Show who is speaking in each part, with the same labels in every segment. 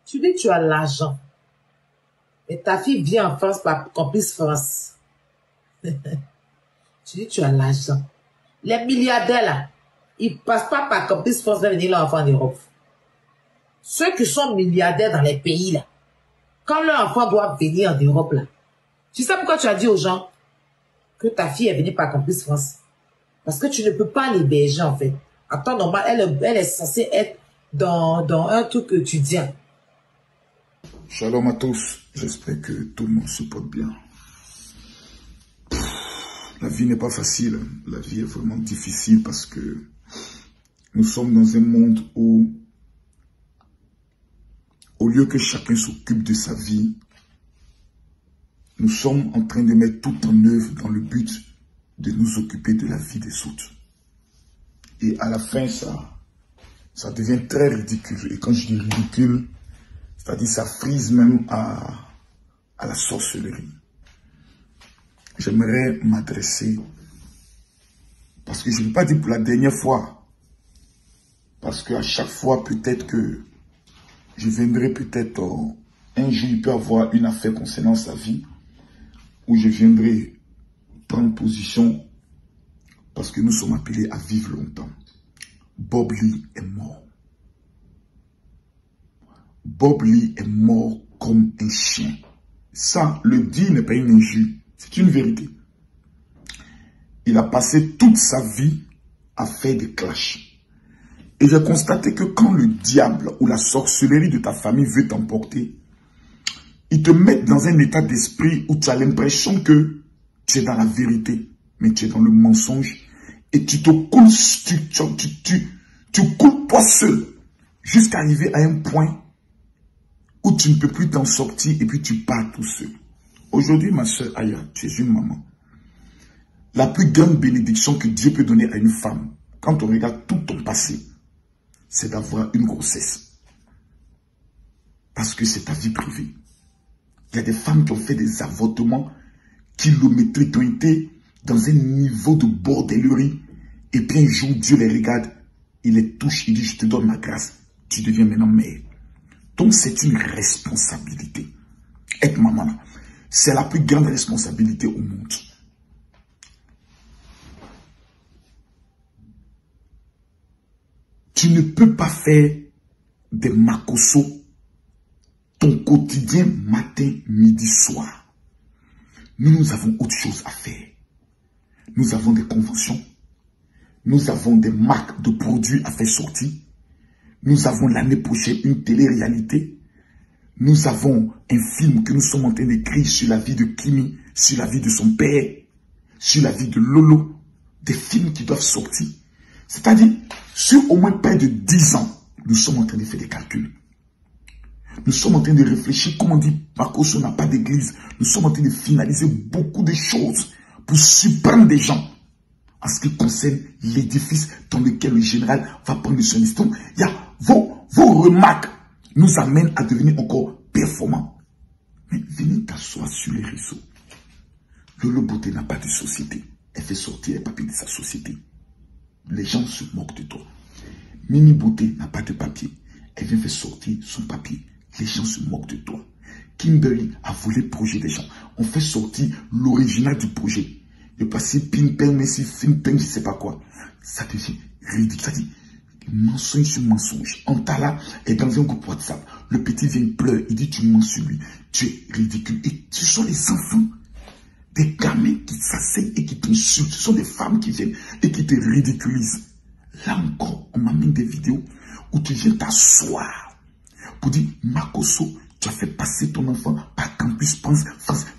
Speaker 1: Tu dis que tu as l'argent. Et ta fille vient en France par Complice France. Tu dis que tu as l'argent. Les milliardaires là, ils passent pas par Complice France pour venir leur enfant en Europe. Ceux qui sont milliardaires dans les pays là, quand leur enfant doit venir en Europe là, tu sais pourquoi tu as dit aux gens que ta fille est venue par Complice France? Parce que tu ne peux pas l'héberger en fait. En temps normal, elle est censée être dans un truc étudiant.
Speaker 2: Shalom à tous, j'espère que tout le monde se porte bien. La vie n'est pas facile, la vie est vraiment difficile parce que nous sommes dans un monde où, au lieu que chacun s'occupe de sa vie, nous sommes en train de mettre tout en œuvre dans le but de nous occuper de la vie des autres. Et à la fin, ça devient très ridicule. Et quand je dis ridicule, c'est-à-dire ça frise même à la sorcellerie. J'aimerais m'adresser, parce que je ne vais pas dire pour la dernière fois, parce qu'à chaque fois, peut-être que je viendrai peut-être un jour, il peut avoir une affaire concernant sa vie, où je viendrai prendre position, parce que nous sommes appelés à vivre longtemps. Bob Lee est mort. Bob Lee est mort comme un chien. Ça, le dire n'est pas une injure, c'est une vérité. Il a passé toute sa vie à faire des clashs. Et j'ai constaté que quand le diable ou la sorcellerie de ta famille veut t'emporter, ils te mettent dans un état d'esprit où tu as l'impression que tu es dans la vérité, mais tu es dans le mensonge. Et tu te coules, tu coules toi seul, jusqu'à arriver à un point où tu ne peux plus t'en sortir et puis tu pars tout seul. Aujourd'hui, ma soeur Aya, tu es une maman. La plus grande bénédiction que Dieu peut donner à une femme, quand on regarde tout ton passé, c'est d'avoir une grossesse. Parce que c'est ta vie privée. Il y a des femmes qui ont fait des avortements kilométriques, qui ont été dans un niveau de bordellerie. Et puis un jour, Dieu les regarde, il les touche, il dit, je te donne ma grâce, tu deviens maintenant mère. Donc c'est une responsabilité. Être maman là, c'est la plus grande responsabilité au monde. Tu ne peux pas faire des makosso ton quotidien matin, midi, soir. Nous avons autre chose à faire. Nous avons des conventions. Nous avons des marques de produits à faire sortir. Nous avons l'année prochaine une télé-réalité. Nous avons un film que nous sommes en train d'écrire sur la vie de Kimi, sur la vie de son père, sur la vie de Lolo. Des films qui doivent sortir. C'est-à-dire, sur au moins près de 10 ans, nous sommes en train de faire des calculs. Nous sommes en train de réfléchir, comme on dit, Makosso n'a pas d'église. Nous sommes en train de finaliser beaucoup de choses pour surprendre des gens en ce qui concerne l'édifice dans lequel le général va prendre son histoire. Il y a vos remarques nous amènent à devenir encore performants. Mais venez t'asseoir sur les réseaux. Lolo Beauté n'a pas de société. Elle fait sortir les papiers de sa société. Les gens se moquent de toi. Mimi Beauté n'a pas de papier. Elle vient faire sortir son papier. Les gens se moquent de toi. Kimberly a volé le projet des gens. On fait sortir l'original du projet. De passer ping-pong, messi, ping-pong, je ne sais pas quoi. Ça devient ridicule. Ça dit mensonge sur mensonge. Antala est dans un groupe WhatsApp. Le petit vient pleurer. Il dit tu mens sur lui. Tu es ridicule. Et ce sont les enfants. Des gamins qui s'asseyent et qui t'insultent. Ce sont des femmes qui viennent et qui te ridiculisent. Là encore, on m'amène des vidéos où tu viens t'asseoir pour dire Makosso, tu as fait passer ton enfant par Campus France.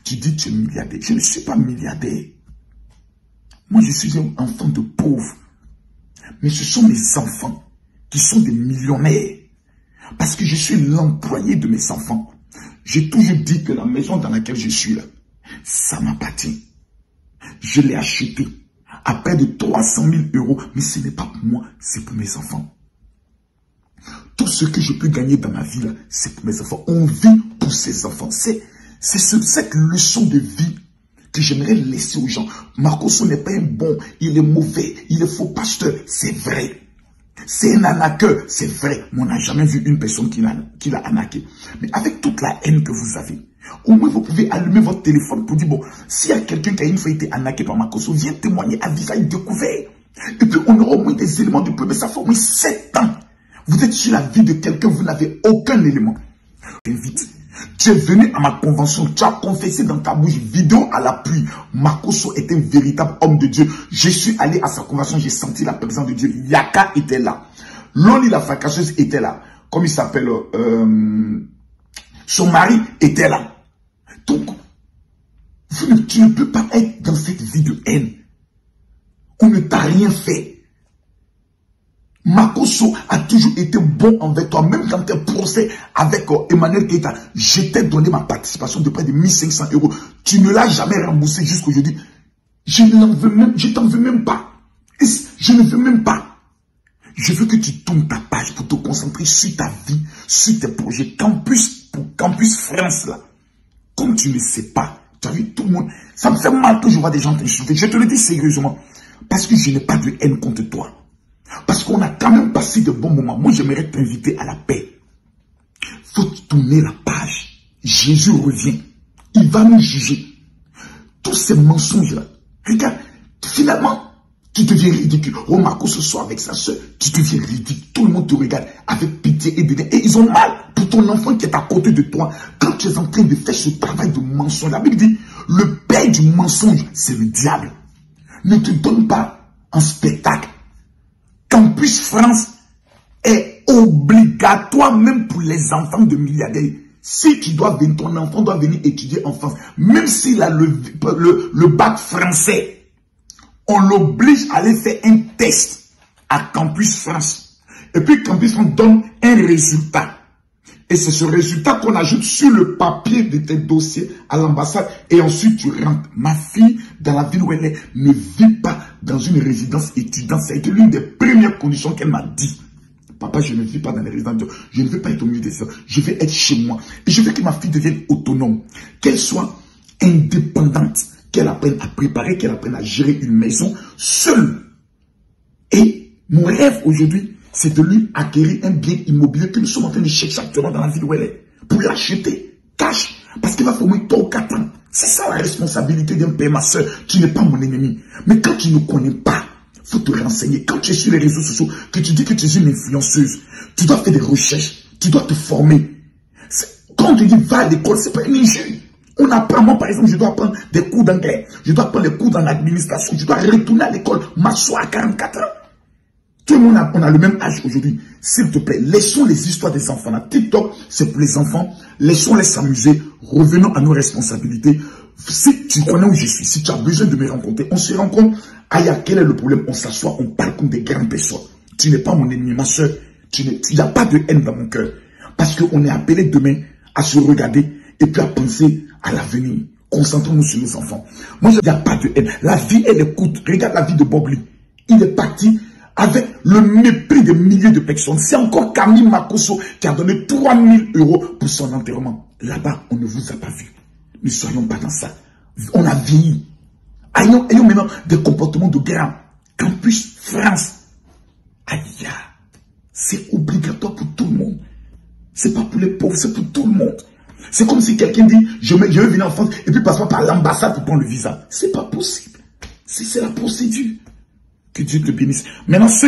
Speaker 2: Tu dis tu es milliardaire. Je ne suis pas milliardaire. Moi, je suis un enfant de pauvre. Mais ce sont mes enfants qui sont des millionnaires. Parce que je suis l'employé de mes enfants. J'ai toujours dit que la maison dans laquelle je suis là, ça m'appartient. Je l'ai acheté à près de 300 000 €. Mais ce n'est pas pour moi, c'est pour mes enfants. Tout ce que je peux gagner dans ma vie là, c'est pour mes enfants. On vit pour ses enfants. C'est cette leçon de vie que j'aimerais laisser aux gens. Makosso n'est pas un bon, il est mauvais, il est faux pasteur. C'est vrai. C'est un arnaqueur, c'est vrai. Mais on n'a jamais vu une personne qui l'a arnaqué. Mais avec toute la haine que vous avez, au moins vous pouvez allumer votre téléphone pour dire, bon, s'il y a quelqu'un qui a une fois été arnaqué par Makosso, viens témoigner à visage découvert. Et puis on aura au moins des éléments de preuve. Mais ça fait au moins 7 ans. Vous êtes sur la vie de quelqu'un, vous n'avez aucun élément. Je t'invite. Tu es venu à ma convention, tu as confessé dans ta bouche, vidéo à l'appui. Makosso est un véritable homme de Dieu. Je suis allé à sa convention, j'ai senti la présence de Dieu. Yaka était là. Loli la fracasseuse était là. Comme il s'appelle, son mari était là. Donc, tu ne peux pas être dans cette vie de haine. On ne t'a rien fait. Makosso a toujours été bon envers toi. Même dans tes procès avec Emmanuel Keita, je t'ai donné ma participation de près de 1500 €. Tu ne l'as jamais remboursé jusqu'aujourd'hui. Je t'en veux même pas. Je ne veux même pas. Je veux que tu tournes ta page pour te concentrer sur ta vie, sur tes projets. Campus France là. Comme tu ne sais pas, tu as vu tout le monde. Ça me fait mal que je vois des gens t'insulter. Je te le dis sérieusement. Parce que je n'ai pas de haine contre toi. Parce qu'on a quand même passé de bons moments. Moi, j'aimerais t'inviter à la paix. Faut tourner la page. Jésus revient. Il va nous juger. Tous ces mensonges-là. Regarde, finalement, tu deviens ridicule. Oh, Makosso, ce soir avec sa soeur, tu deviens ridicule. Tout le monde te regarde avec pitié et dédain. Et ils ont mal pour ton enfant qui est à côté de toi. Quand tu es en train de faire ce travail de mensonge, la Bible dit, le père du mensonge, c'est le diable. Ne te donne pas un spectacle. Campus France est obligatoire même pour les enfants de milliardaires. Si tu dois venir, ton enfant doit venir étudier en France, même s'il a le bac français, on l'oblige à aller faire un test à Campus France. Et puis Campus France donne un résultat. Et c'est ce résultat qu'on ajoute sur le papier de tes dossiers à l'ambassade. Et ensuite, tu rentres. Ma fille, dans la ville où elle est, ne vit pas dans une résidence étudiante. Ça a été l'une des premières conditions qu'elle m'a dit. Papa, je ne vis pas dans les résidences. Je ne veux pas être au milieu des sœurs. Je vais être chez moi. Et je veux que ma fille devienne autonome. Qu'elle soit indépendante. Qu'elle apprenne à préparer, qu'elle apprenne à gérer une maison seule. Et mon rêve aujourd'hui, c'est de lui acquérir un bien immobilier que nous sommes en train de chercher actuellement dans la ville où elle est. Pour l'acheter, cash. Parce qu'il va falloir au moins 3 ou 4 ans. C'est ça la responsabilité d'un père, ma soeur. Tu n'es pas mon ennemi. Mais quand tu ne connais pas, il faut te renseigner. Quand tu es sur les réseaux sociaux, que tu dis que tu es une influenceuse, tu dois faire des recherches. Tu dois te former. Quand on te dit va à l'école, c'est pas une injure. On apprend, moi par exemple, je dois apprendre des cours d'anglais. Je dois apprendre des cours dans l'administration. Je dois retourner à l'école, m'asseoir à 44 ans. Tout le monde on a le même âge aujourd'hui. S'il te plaît, laissons les histoires des enfants. La TikTok, c'est pour les enfants. Laissons-les s'amuser. Revenons à nos responsabilités. Si tu connais où je suis, si tu as besoin de me rencontrer, on se rencontre. Aya, quel est le problème? On s'assoit, on parle comme des grandes personnes. Tu n'es pas mon ennemi, ma soeur. Il n'y a pas de haine dans mon cœur. Parce qu'on est appelé demain à se regarder et puis à penser à l'avenir. Concentrons-nous sur nos enfants. Moi, il n'y a pas de haine. La vie, elle est courte. Regarde la vie de Bob Lee. Il est parti avec le mépris des milliers de personnes. C'est encore Camille Makosso qui a donné 3 000 € pour son enterrement. Là-bas, on ne vous a pas vu. Ne soyons pas dans ça. On a vieilli. Ayons maintenant des comportements de guerre. Campus France. Aïe, c'est obligatoire pour tout le monde. C'est pas pour les pauvres, c'est pour tout le monde. C'est comme si quelqu'un dit, je vais venir en France et puis passe par l'ambassade pour prendre le visa. C'est pas possible. C'est la procédure. Que Dieu te bénisse. Maintenant, ceux